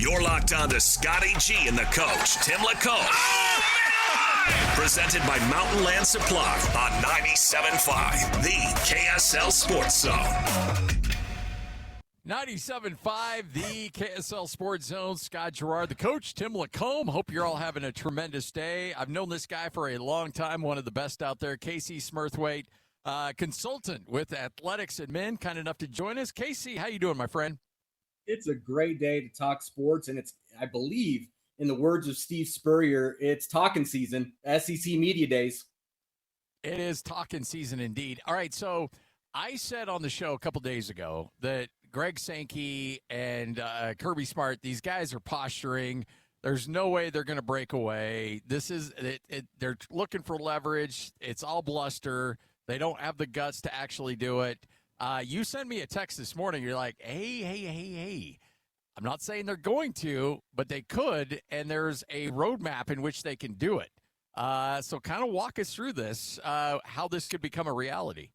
You're locked on to Scotty G and the coach, Tim LaComb. Presented by Mountain Land Supply on 97.5, the KSL Sports Zone. 97.5, the KSL Sports Zone. Scott Gerard, the coach, Tim LaComb. Hope you're all having a tremendous day. I've known this guy for a long time, one of the best out there. KC Smurthwaite, consultant with Athletics and Men, kind enough to join us. KC, how you doing, my friend? It's a great day to talk sports, and it's, I believe, in the words of Steve Spurrier, it's talking season, SEC Media Days. It is talking season indeed. All right, so I said on the show a couple days ago that Greg Sankey and Kirby Smart, these guys are posturing. There's no way they're going to break away. This is they're looking for leverage. It's all bluster. They don't have the guts to actually do it. You sent me a text this morning. You're like, hey. I'm not saying they're going to, but they could, and there's a roadmap in which they can do it. So kind of walk us through this, how this could become a reality.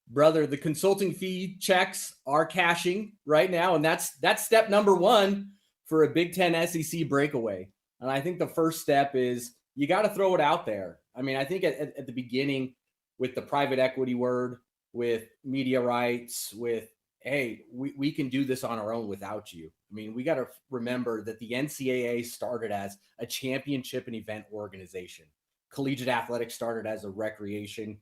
Brother, the consulting fee checks are cashing right now, and that's step number one for a Big Ten SEC breakaway. And I think the first step is you got to throw it out there. I mean, I think at the beginning with the private equity word, with media rights, with, hey, we can do this on our own without you. I mean, we got to remember that the NCAA started as a championship and event organization. Collegiate athletics started as a recreation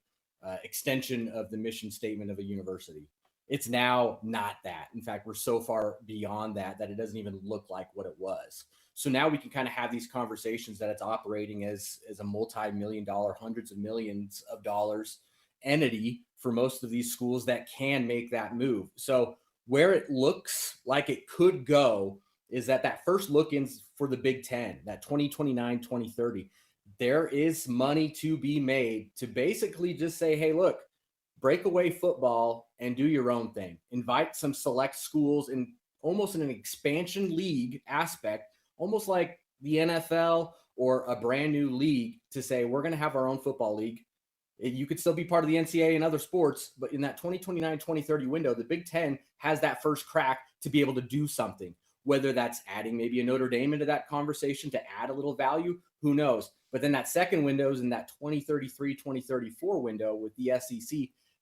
extension of the mission statement of a university. It's now not that. In fact, we're so far beyond that it doesn't even look like what it was. So now we can kind of have these conversations that it's operating as a multi-million-dollar, hundreds of millions of dollars entity for most of these schools that can make that move. So where it looks like it could go is that first look-in for the Big Ten, that 2029, 2030, there is money to be made to basically just say, hey, look, breakaway football and do your own thing. Invite some select schools in almost in an expansion league aspect, almost like the NFL or a brand new league, to say we're going to have our own football league. You could still be part of the NCAA and other sports, but in that 2029, 2030 window, the Big Ten has that first crack to be able to do something, whether that's adding maybe a Notre Dame into that conversation to add a little value, who knows? But then that second window is in that 2033, 2034 window with the SEC.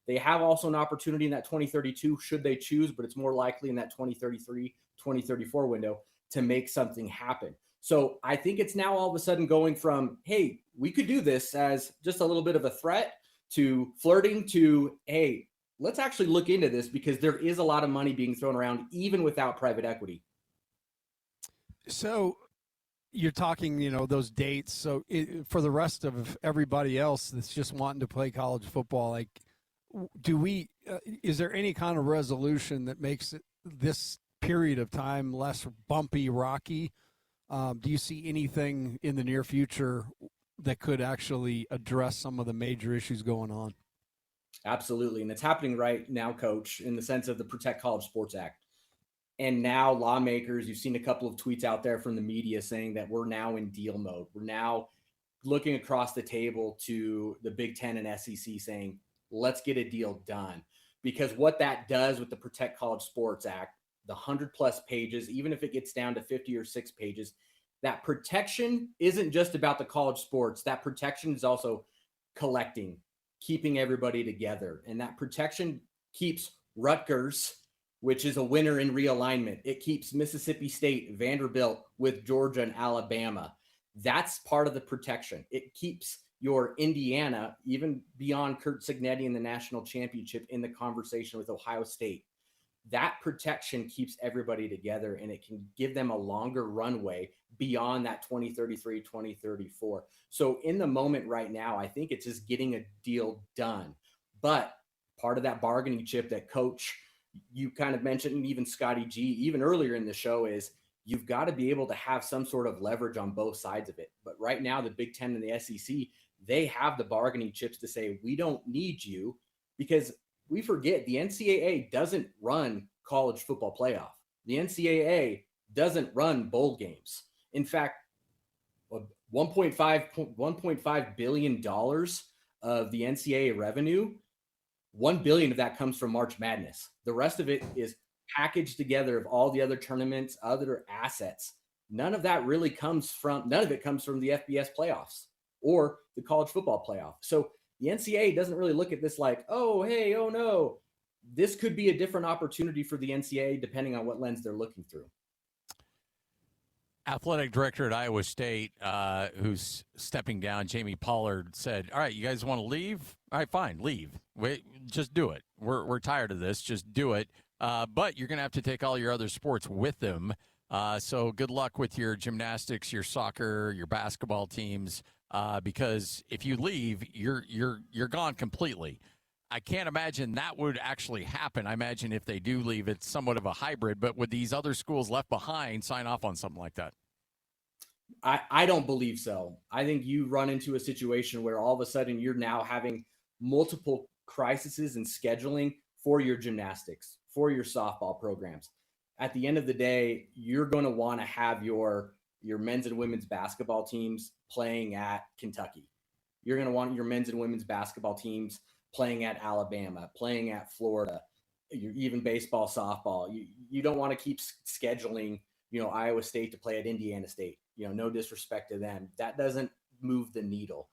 They have also an opportunity in that 2032, should they choose, but it's more likely in that 2033, 2034 window to make something happen. So I think it's now all of a sudden going from, hey, we could do this as just a little bit of a threat to flirting to, hey, let's actually look into this because there is a lot of money being thrown around even without private equity. So you're talking, those dates. So for the rest of everybody else that's just wanting to play college football, like, is there any kind of resolution that makes this period of time less bumpy, rocky? Do you see anything in the near future that could actually address some of the major issues going on? Absolutely. And it's happening right now, Coach, in the sense of the Protect College Sports Act. And now lawmakers, you've seen a couple of tweets out there from the media saying that we're now in deal mode. We're now looking across the table to the Big Ten and SEC saying, let's get a deal done. Because what that does with the Protect College Sports Act, the 100+ pages, even if it gets down to 50 or 6 pages, that protection isn't just about the college sports. That protection is also collecting, keeping everybody together. And that protection keeps Rutgers, which is a winner in realignment. It keeps Mississippi State, Vanderbilt with Georgia and Alabama. That's part of the protection. It keeps your Indiana, even beyond Kurt Cignetti in the national championship, in the conversation with Ohio State. That protection keeps everybody together, and it can give them a longer runway beyond that 2033, 2034. So in the moment right now, I think it's just getting a deal done. But part of that bargaining chip that Coach, you kind of mentioned, and even Scotty G, even earlier in the show, is you've got to be able to have some sort of leverage on both sides of it. But right now, the Big Ten and the SEC, they have the bargaining chips to say, we don't need you, because we forget the NCAA doesn't run college football playoff. The NCAA doesn't run bowl games. In fact, $1.5 billion of the NCAA revenue, $1 billion of that comes from March Madness. The rest of it is package together of all the other tournaments, other assets. None of it comes from the FBS playoffs or the college football playoff. So the NCAA doesn't really look at this like, oh, hey, oh no. This could be a different opportunity for the NCAA depending on what lens they're looking through. Athletic director at Iowa State, who's stepping down, Jamie Pollard, said, all right, you guys want to leave? All right, fine, leave. Wait, just do it. We're tired of this. Just do it. But you're going to have to take all your other sports with them. So good luck with your gymnastics, your soccer, your basketball teams, because if you leave, you're gone completely. I can't imagine that would actually happen. I imagine if they do leave, it's somewhat of a hybrid. But would these other schools left behind sign off on something like that? I don't believe so. I think you run into a situation where all of a sudden you're now having multiple crises in scheduling for your gymnastics, for your softball programs. At the end of the day, you're going to want to have your men's and women's basketball teams playing at Kentucky. You're going to want your men's and women's basketball teams playing at Alabama, playing at Florida, even baseball, softball. You don't want to keep scheduling, Iowa State to play at Indiana State. No disrespect to them. That doesn't move the needle.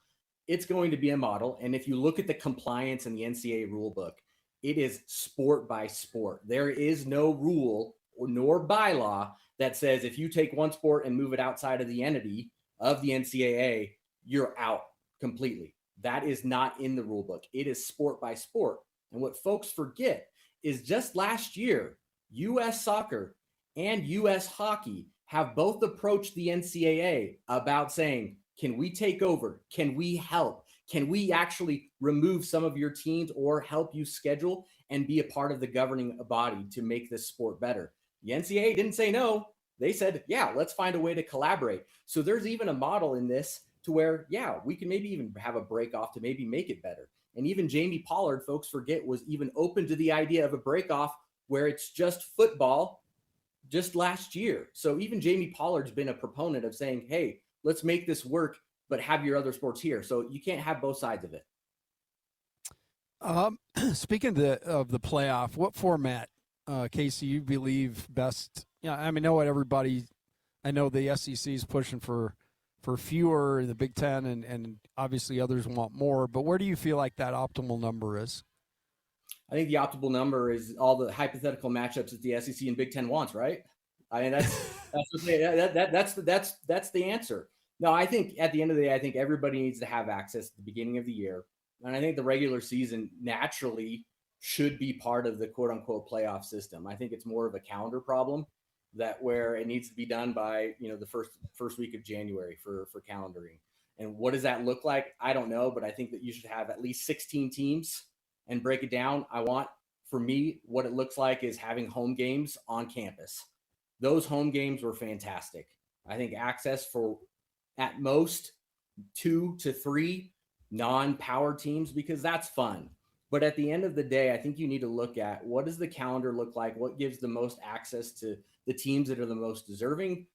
It's going to be a model. And if you look at the compliance in the NCAA rule book, it is sport by sport. There is no rule nor bylaw that says if you take one sport and move it outside of the entity of the NCAA, you're out completely. That is not in the rule book. It is sport by sport. And what folks forget is just last year, U.S. soccer and U.S. hockey have both approached the NCAA about saying, can we take over? Can we help? Can we actually remove some of your teams or help you schedule and be a part of the governing body to make this sport better? The NCAA didn't say no. They said, yeah, let's find a way to collaborate. So there's even a model in this to where, yeah, we can maybe even have a break off to maybe make it better. And even Jamie Pollard, folks forget, was even open to the idea of a break off where it's just football just last year. So even Jamie Pollard's been a proponent of saying, hey, let's make this work, but have your other sports here. So you can't have both sides of it. Speaking of the playoff, what format, KC, you believe best? I know what everybody, I know the SEC is pushing for fewer in the Big Ten, and obviously others want more, but where do you feel like that optimal number is? I think the optimal number is all the hypothetical matchups that the SEC and Big Ten wants, right? I mean, that's the answer. No, I think at the end of the day, I think everybody needs to have access at the beginning of the year. And I think the regular season naturally should be part of the quote unquote playoff system. I think it's more of a calendar problem that where it needs to be done by, the first week of January for calendaring. And what does that look like? I don't know, but I think that you should have at least 16 teams and break it down. For me, what it looks like is having home games on campus. Those home games were fantastic. I think access for at most 2 to 3 non-power teams, because that's fun. But at the end of the day, I think you need to look at what does the calendar look like? What gives the most access to the teams that are the most deserving?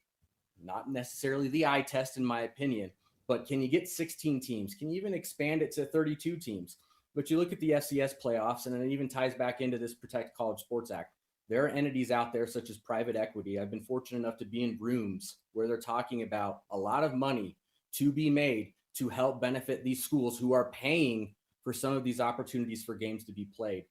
Not necessarily the eye test, in my opinion, but can you get 16 teams? Can you even expand it to 32 teams? But you look at the FCS playoffs, and it even ties back into this Protect College Sports Act. There are entities out there such as private equity. I've been fortunate enough to be in rooms where they're talking about a lot of money to be made to help benefit these schools who are paying for some of these opportunities for games to be played.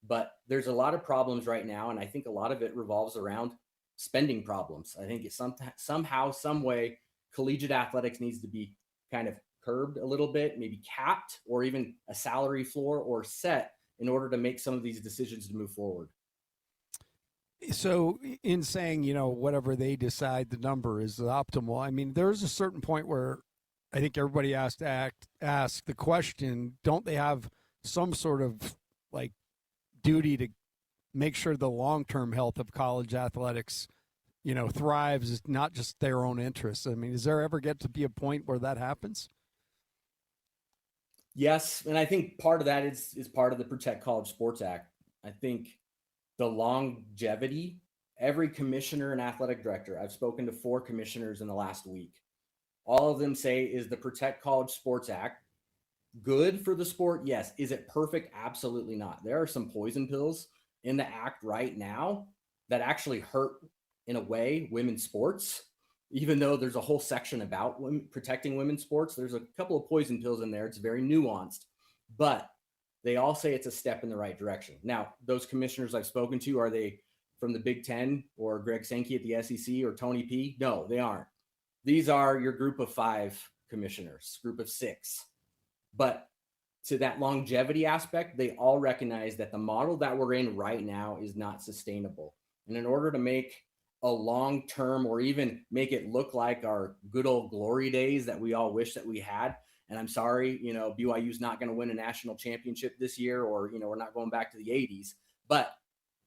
But there's a lot of problems right now, and I think a lot of it revolves around spending problems. I think it's somehow, some way, collegiate athletics needs to be kind of curbed a little bit, maybe capped, or even a salary floor or set in order to make some of these decisions to move forward. So in saying, whatever they decide the number is the optimal, I mean, there's a certain point where I think everybody has to ask the question, don't they have some sort of like duty to make sure the long-term health of college athletics, thrives, is not just their own interests? I mean, does there ever get to be a point where that happens? Yes. And I think part of that is part of the Protect College Sports Act. I think the longevity, every commissioner and athletic director, I've spoken to 4 commissioners in the last week. All of them say, is the Protect College Sports Act good for the sport? Yes. Is it perfect? Absolutely not. There are some poison pills in the act right now that actually hurt, in a way, women's sports. Even though there's a whole section about protecting women's sports, there's a couple of poison pills in there. It's very nuanced, but they all say it's a step in the right direction. Now, those commissioners I've spoken to, are they from the Big Ten or Greg Sankey at the SEC or Tony P? No, they aren't. These are your group of 5 commissioners, group of 6. But to that longevity aspect, they all recognize that the model that we're in right now is not sustainable. And in order to make a long-term, or even make it look like our good old glory days that we all wish that we had, and I'm sorry, BYU's not going to win a national championship this year, or, we're not going back to the 80s, but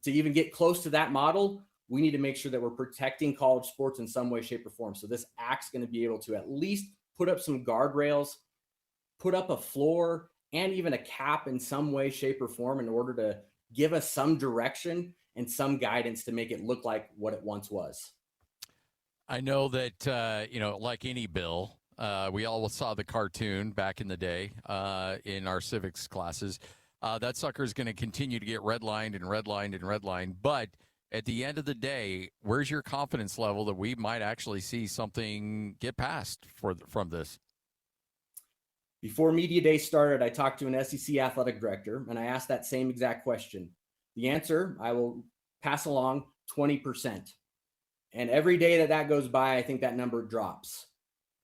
to even get close to that model, we need to make sure that we're protecting college sports in some way, shape, or form. So this act's going to be able to at least put up some guardrails, put up a floor, and even a cap in some way, shape, or form, in order to give us some direction and some guidance to make it look like what it once was. I know that, like any bill, we all saw the cartoon back in the day in our civics classes. That sucker is going to continue to get redlined and redlined and redlined. But at the end of the day, where's your confidence level that we might actually see something get passed from this? Before Media Day started, I talked to an SEC athletic director, and I asked that same exact question. The answer, I will pass along, 20%. And every day that goes by, I think that number drops.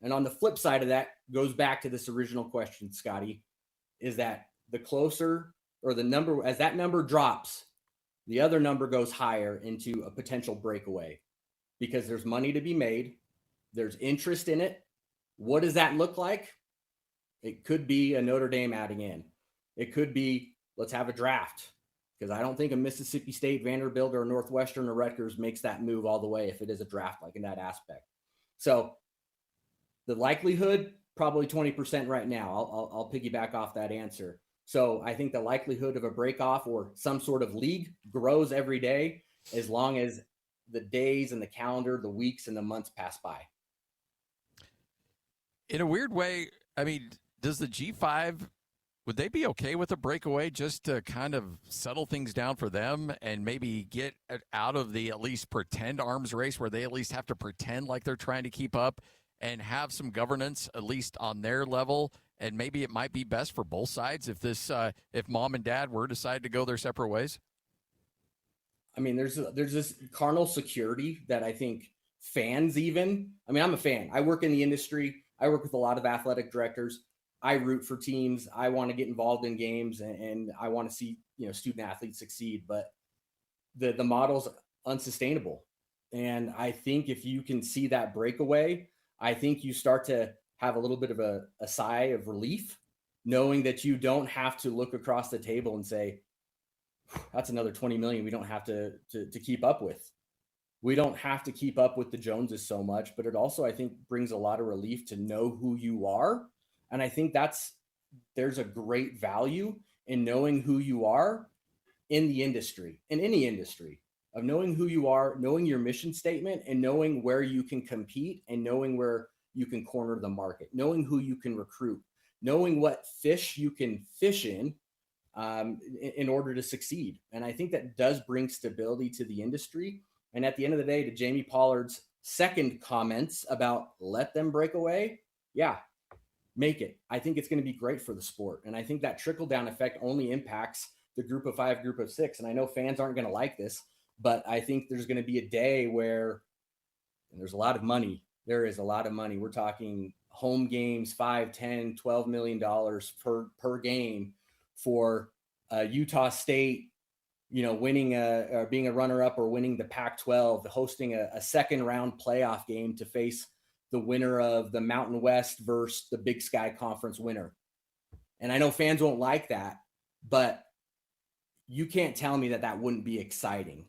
And on the flip side of that, goes back to this original question, Scotty, is that the closer, or the number, as that number drops, the other number goes higher into a potential breakaway, because there's money to be made. There's interest in it. What does that look like? It could be a Notre Dame adding in. It could be, let's have a draft, because I don't think a Mississippi State, Vanderbilt, or Northwestern, or Rutgers makes that move all the way if it is a draft, like in that aspect. So the likelihood, probably 20% right now. I'll piggyback off that answer. So I think the likelihood of a break off or some sort of league grows every day, as long as the days and the calendar, the weeks and the months pass by. In a weird way, I mean, does the G5, would they be okay with a breakaway just to kind of settle things down for them and maybe get out of the at least pretend arms race, where they at least have to pretend like they're trying to keep up, and have some governance at least on their level? And maybe it might be best for both sides if mom and dad were to decide to go their separate ways. I mean, there's this carnal security that I think fans even, I mean, I'm a fan. I work in the industry. I work with a lot of athletic directors. I root for teams. I want to get involved in games, and I want to see, student athletes succeed, but the model's unsustainable. And I think if you can see that breakaway, I think you start to have a little bit of a sigh of relief, knowing that you don't have to look across the table and say, that's another 20 million we don't have to keep up with. We don't have to keep up with the Joneses so much, but it also, I think, brings a lot of relief to know who you are. And I think there's a great value in knowing who you are in the industry, in any industry, of knowing who you are, knowing your mission statement, and knowing where you can compete, and knowing where you can corner the market, knowing who you can recruit, knowing what fish you can fish in order to succeed. And I think that does bring stability to the industry. And at the end of the day, to Jamie Pollard's second comments about let them break away, yeah, make it. I think it's going to be great for the sport. And I think that trickle-down effect only impacts the group of 5, group of 6. And I know fans aren't going to like this, but I think there's going to be a day where, and there's a lot of money. There is a lot of money. We're talking home games, $5, $10, $12 million per game for Utah State, winning or being a runner-up, or winning the Pac-12, hosting a second-round playoff game to face the winner of the Mountain West versus the Big Sky Conference winner. And I know fans won't like that, but you can't tell me that wouldn't be exciting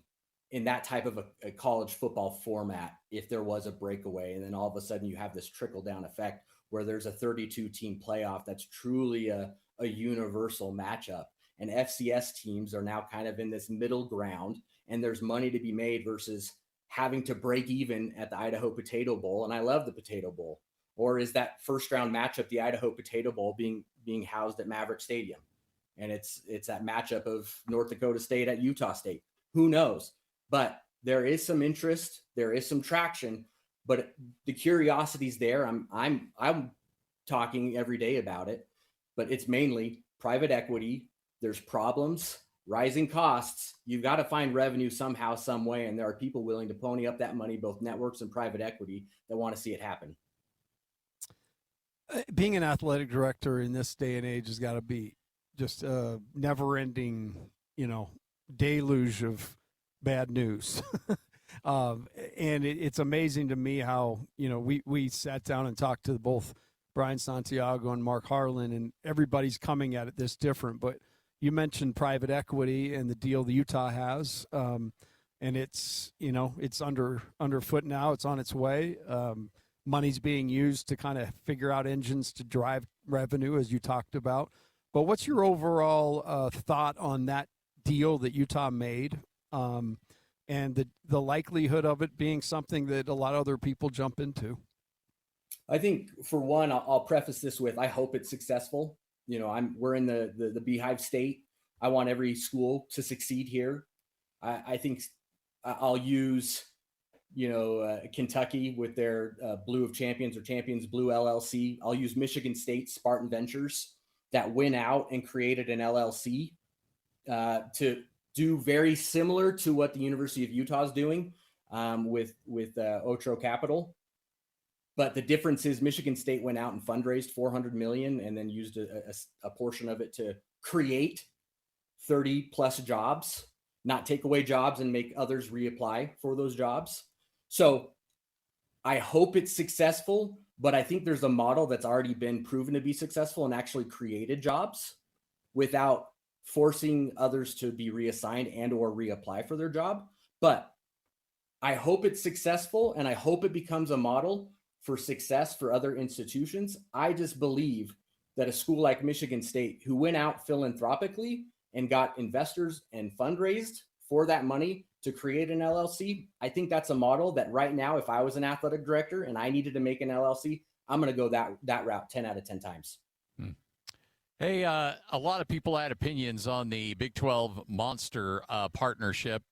in that type of a college football format if there was a breakaway. And then all of a sudden you have this trickle-down effect where there's a 32-team playoff that's truly a universal matchup. And FCS teams are now kind of in this middle ground, and there's money to be made versus having to break even at the Idaho Potato Bowl. And I love the Potato Bowl. Or is that first round matchup, the Idaho Potato Bowl, being housed at Maverick Stadium? And it's that matchup of North Dakota State at Utah State. Who knows? But there is some interest, there is some traction, but the curiosity's there. I'm talking every day about it, but it's mainly private equity. There's problems, rising costs. You've got to find revenue somehow, some way, and there are people willing to pony up that money, both networks and private equity, that want to see it happen. Being an athletic director in this day and age has got to be just a never-ending, deluge of bad news. And it's amazing to me how, we sat down and talked to both Brian Santiago and Mark Harlan, and everybody's coming at it this different. But you mentioned private equity and the deal that Utah has, and it's underfoot now. It's on its way. Money's being used to kind of figure out engines to drive revenue, as you talked about. But what's your overall thought on that deal that Utah made, and the likelihood of it being something that a lot of other people jump into? I think, for one, I'll preface this with, I hope it's successful. We're in the Beehive State. I want every school to succeed here. I think I'll use, Kentucky with their Blue of Champions or Champions Blue LLC. I'll use Michigan State Spartan Ventures that went out and created an LLC to do very similar to what the University of Utah is doing with Otro Capital. But the difference is Michigan State went out and fundraised $400 million and then used a portion of it to create 30 plus jobs, not take away jobs and make others reapply for those jobs. So I hope it's successful, but I think there's a model that's already been proven to be successful and actually created jobs without forcing others to be reassigned and or reapply for their job. But I hope it's successful, and I hope it becomes a model for success for other institutions. I just believe that a school like Michigan State, who went out philanthropically and got investors and fundraised for that money to create an LLC, I think that's a model that right now, if I was an athletic director and I needed to make an LLC, I'm going to go that route 10 out of 10 times. Hey, a lot of people had opinions on the Big 12 Monster partnership.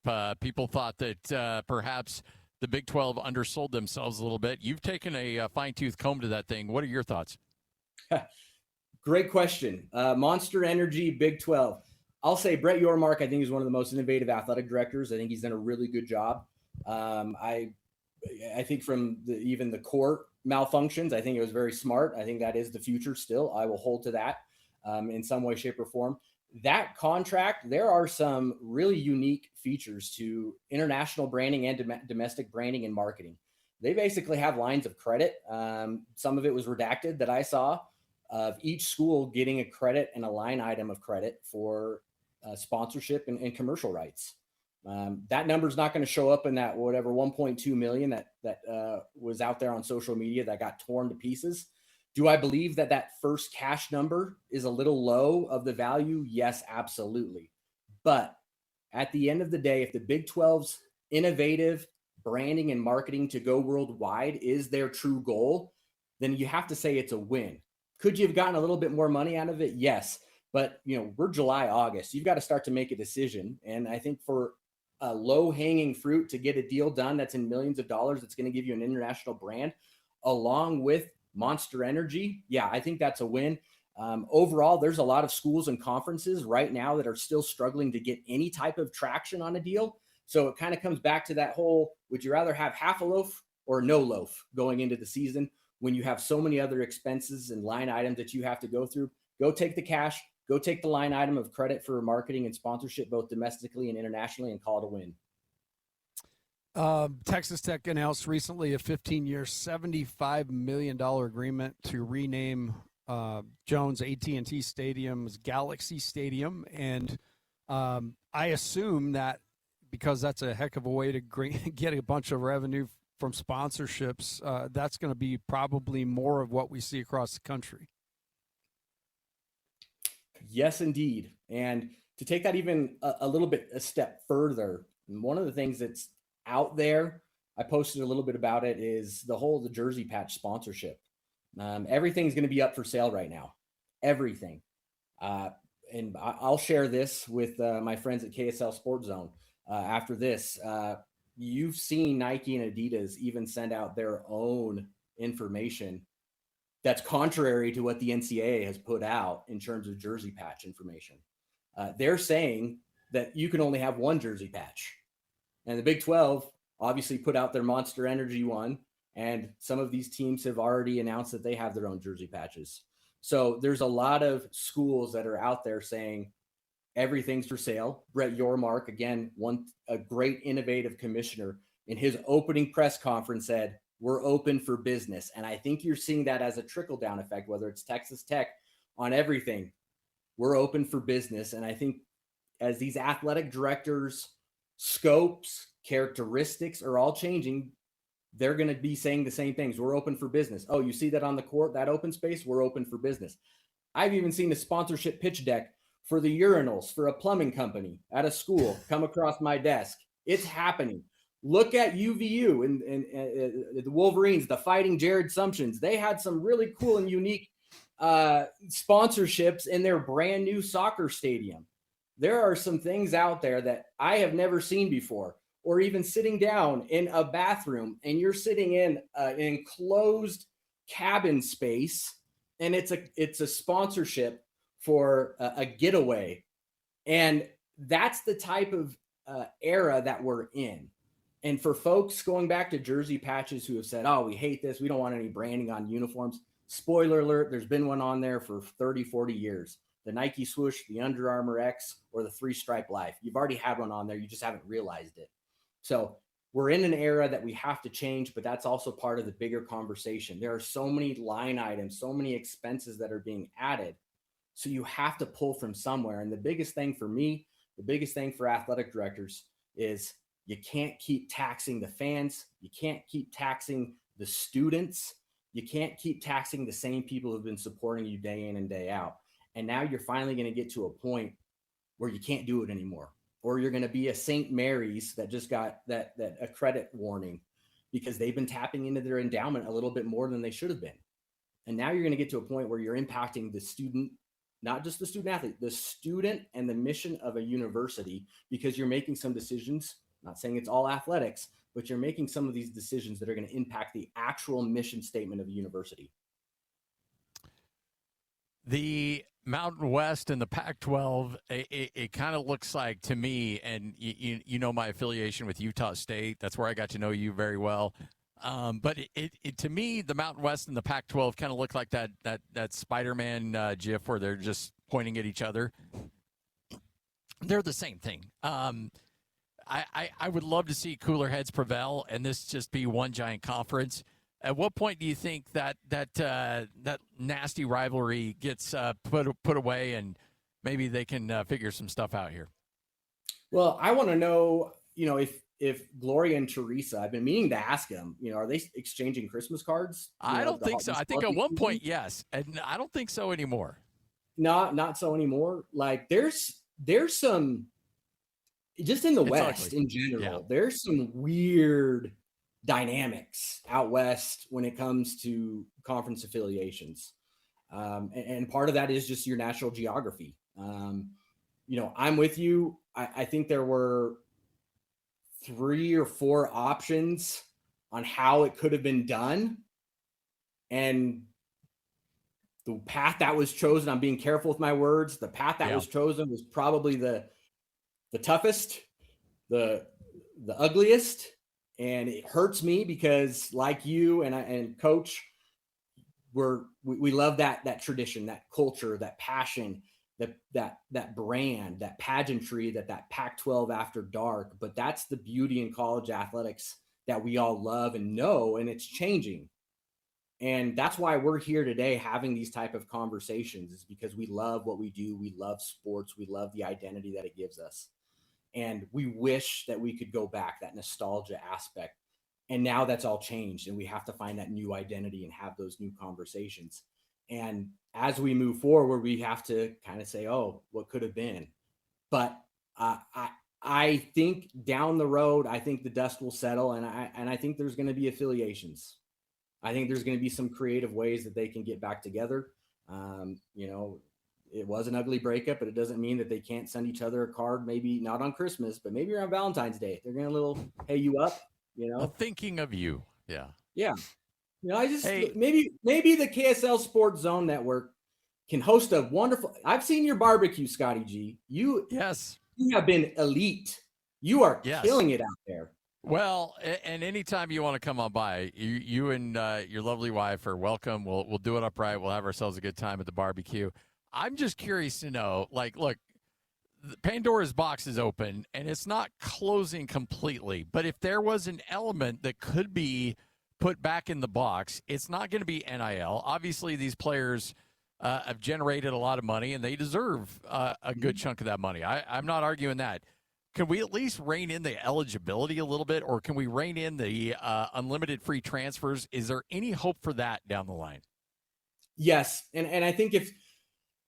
People thought that perhaps the Big 12 undersold themselves a little bit. You've taken a fine-tooth comb to that thing. What are your thoughts? Great question. Monster Energy, Big 12. I'll say Brett Yormark, I think, is one of the most innovative athletic directors. I think he's done a really good job. I think from even the court malfunctions, I think it was very smart. I think that is the future still. I will hold to that in some way, shape, or form. That contract, there are some really unique features to international branding and domestic branding and marketing. They basically have lines of credit. Some of it was redacted that I saw, of each school getting a credit and a line item of credit for sponsorship and commercial rights. That number is not going to show up in that whatever 1.2 million that was out there on social media that got torn to pieces. Do I believe that first cash number is a little low of the value? Yes, absolutely. But at the end of the day, if the Big 12's innovative branding and marketing to go worldwide is their true goal, then you have to say it's a win. Could you have gotten a little bit more money out of it? Yes. But, we're July, August. You've got to start to make a decision. And I think for a low-hanging fruit to get a deal done that's in millions of dollars, that's going to give you an international brand, along with Monster Energy, yeah, I think that's a win. Overall, there's a lot of schools and conferences right now that are still struggling to get any type of traction on a deal. So it kind of comes back to that whole, would you rather have half a loaf or no loaf going into the season when you have so many other expenses and line items that you have to go through? Go take the cash, go take the line item of credit for marketing and sponsorship, both domestically and internationally, and call it a win. Texas Tech announced recently a 15-year, $75 million agreement to rename Jones AT&T Stadium as Galaxy Stadium. And I assume that because that's a heck of a way to get a bunch of revenue from sponsorships, that's going to be probably more of what we see across the country. Yes, indeed. And to take that even a step further, one of the things that's out there, I posted a little bit about it, is the jersey patch sponsorship. Everything's going to be up for sale right now. Everything. I'll share this with my friends at KSL Sports Zone after this. you've seen Nike and Adidas even send out their own information that's contrary to what the NCAA has put out in terms of jersey patch information. They're saying that you can only have one jersey patch. And the Big 12 obviously put out their Monster Energy one, and some of these teams have already announced that they have their own jersey patches. So there's a lot of schools that are out there saying everything's for sale. Brett Yormark, again, a great innovative commissioner, in his opening press conference said, we're open for business. And I think you're seeing that as a trickle-down effect, whether it's Texas Tech on everything. We're open for business. And I think as these athletic directors' scopes, characteristics are all changing, they're going to be saying the same things. We're open for business. Oh, you see that on the court, that open space? We're open for business. I've even seen a sponsorship pitch deck for the urinals for a plumbing company at a school come across my desk. It's happening. Look at UVU and the Wolverines, the Fighting Jared Sumptions. They had some really cool and unique sponsorships in their brand new soccer stadium. There are some things out there that I have never seen before, or even sitting down in a bathroom and you're sitting in an enclosed cabin space and it's a sponsorship for a getaway. And that's the type of era that we're in. And for folks going back to jersey patches who have said, oh, we hate this, we don't want any branding on uniforms. Spoiler alert, there's been one on there for 30, 40 years. The Nike swoosh, the Under Armour X, or the 3-Stripe Life. You've already had one on there. You just haven't realized it. So we're in an era that we have to change, but that's also part of the bigger conversation. There are so many line items, so many expenses that are being added. So you have to pull from somewhere. And the biggest thing for me, the biggest thing for athletic directors is you can't keep taxing the fans. You can't keep taxing the students. You can't keep taxing the same people who've been supporting you day in and day out. And now you're finally going to get to a point where you can't do it anymore. Or you're going to be a St. Mary's that just got that a credit warning because they've been tapping into their endowment a little bit more than they should have been. And now you're going to get to a point where you're impacting the student, not just the student athlete, the student and the mission of a university, because you're making some decisions, not saying it's all athletics, but you're making some of these decisions that are going to impact the actual mission statement of a university. The Mountain West and the Pac-12, it kind of looks like to me, and you know my affiliation with Utah State. That's where I got to know you very well. But it to me, the Mountain West and the Pac-12 kind of look like that Spider-Man GIF where they're just pointing at each other. They're the same thing. I would love to see cooler heads prevail and this just be one giant conference. At what point do you think that nasty rivalry gets put away and maybe they can figure some stuff out here? Well, I want to know, if Gloria and Teresa, I've been meaning to ask them, are they exchanging Christmas cards? I don't think so. I think at one point, yes. And I don't think so anymore. Not so anymore. Like there's some, just in the West in general, there's some weird dynamics out West when it comes to conference affiliations. And part of that is just your national geography. I'm with you. I think there were 3 or 4 options on how it could have been done. And the path that was chosen, I'm being careful with my words, the path that was chosen was probably the toughest, the ugliest. And it hurts me because, like you and Coach, we love that tradition, that culture, that passion, that brand, that pageantry, that Pac-12 after dark. But that's the beauty in college athletics that we all love and know, and it's changing. And that's why we're here today having these type of conversations, is because we love what we do. We love sports. We love the identity that it gives us. And we wish that we could go back, that nostalgia aspect. And now that's all changed, and we have to find that new identity and have those new conversations. And as we move forward, we have to kind of say, oh, what could have been? But I think down the road, I think the dust will settle, and I think there's going to be affiliations. I think there's going to be some creative ways that they can get back together. it was an ugly breakup, but it doesn't mean that they can't send each other a card, maybe not on Christmas, but maybe around Valentine's Day. They're going to hey you up, Thinking of you. Yeah. Yeah. I just maybe the KSL Sports Zone Network can host a wonderful. I've seen your barbecue, Scotty G. You have been elite. You are killing it out there. Well, and anytime you want to come on by, you and your lovely wife are welcome. We'll do it upright. We'll have ourselves a good time at the barbecue. I'm just curious to know, look, Pandora's box is open, and it's not closing completely. But if there was an element that could be put back in the box, it's not going to be NIL. Obviously, these players have generated a lot of money, and they deserve a good chunk of that money. I'm not arguing that. Can we at least rein in the eligibility a little bit, or can we rein in the unlimited free transfers? Is there any hope for that down the line? Yes, and I think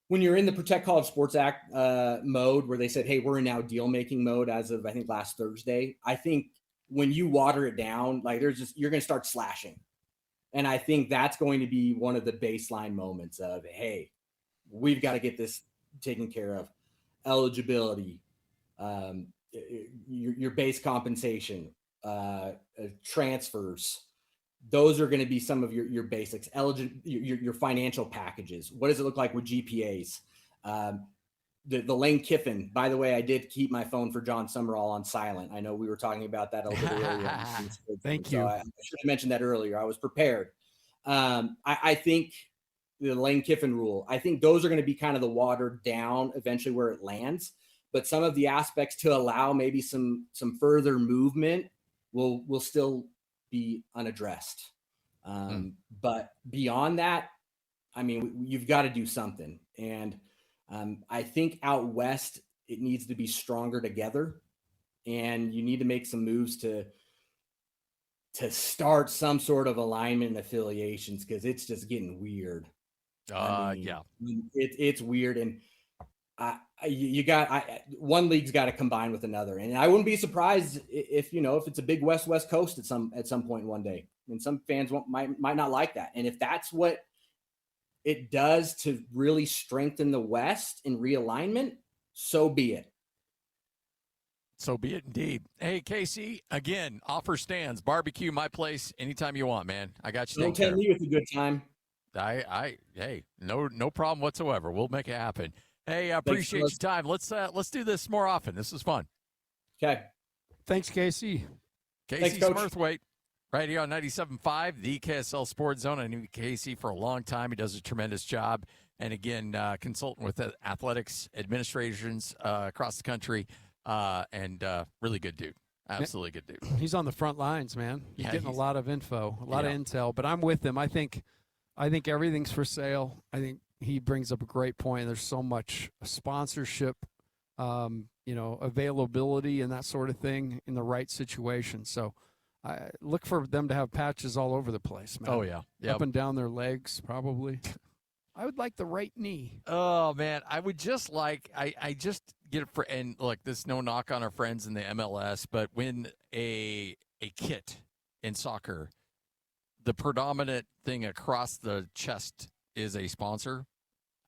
when you're in the Protect College Sports Act mode, where they said, hey, we're in now deal-making mode as of, I think, last Thursday, I think when you water it down, you're going to start slashing. And I think that's going to be one of the baseline moments of, hey, we've got to get this taken care of. Eligibility, your base compensation, transfers. Those are going to be some of your basics. Your financial packages. What does it look like with GPAs? The Lane Kiffin. By the way, I did keep my phone for John Summerall on silent. I know we were talking about that a little bit earlier. Thank you. I should have mentioned that earlier. I was prepared. I think the Lane Kiffin rule, I think those are going to be kind of the watered down eventually where it lands. But some of the aspects to allow maybe some further movement will still be unaddressed. But beyond that, I mean, you've got to do something. And I think out west, it needs to be stronger together. And you need to make some moves to start some sort of alignment and affiliations, because it's just getting weird. It's weird. And one league's got to combine with another, and I wouldn't be surprised if it's a big West Coast at some point one day, and some fans might not like that. And if that's what it does to really strengthen the West in realignment, so be it. So be it indeed. Hey, KC, again, offer stands, barbecue, my place, anytime you want, man. I got you. Don't tempt me with a good time. Hey, no problem whatsoever. We'll make it happen. Hey, I appreciate your time. Let's do this more often. This is fun. Okay. Thanks, KC. KC Smurthwaite, right here on 97.5, the KSL Sports Zone. I knew KC for a long time. He does a tremendous job. And again, consultant with the athletics administrations across the country, and really good dude. Absolutely good dude. He's on the front lines, man. He's getting a lot of info, a lot of intel. But I'm with him. I think everything's for sale. I think he brings up a great point. There's so much sponsorship, availability and that sort of thing in the right situation. So I look for them to have patches all over the place, man. Oh, yeah. Yep. Up and down their legs, probably. I would like the right knee. Oh, man. I would just I just get it for, and look, this is no knock on our friends in the MLS, but when a kit in soccer, the predominant thing across the chest is a sponsor,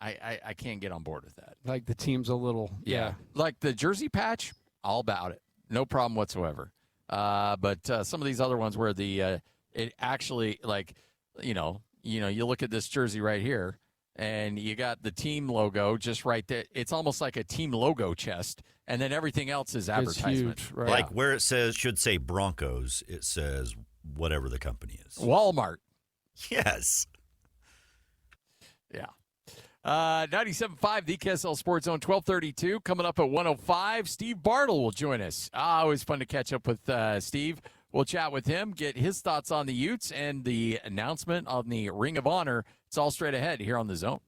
I can't get on board with that. Like the team's a little, yeah. Like the jersey patch, all about it. No problem whatsoever. But some of these other ones where it actually, you look at this jersey right here, and you got the team logo just right there. It's almost like a team logo chest, and then everything else is advertisement. It's huge, right? Like where it should say Broncos, it says whatever the company is. Walmart. Yes. Yeah. 97.5, the KSL Sports Zone, 1232. Coming up at 105, Steve Bartle will join us. Always fun to catch up with Steve. We'll chat with him, get his thoughts on the Utes and the announcement on the Ring of Honor. It's all straight ahead here on The Zone.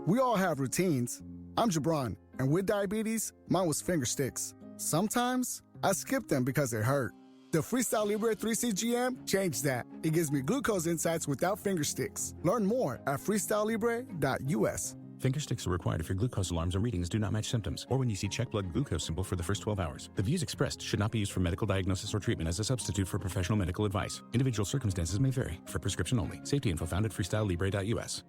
We all have routines. I'm Jabron, and with diabetes, mine was finger sticks. Sometimes I skip them because they hurt. The Freestyle Libre 3CGM changed that. It gives me glucose insights without finger sticks. Learn more at freestylelibre.us. Finger sticks are required if your glucose alarms or readings do not match symptoms, or when you see check blood glucose symbol for the first 12 hours. The views expressed should not be used for medical diagnosis or treatment as a substitute for professional medical advice. Individual circumstances may vary. For prescription only. Safety info found at freestylelibre.us.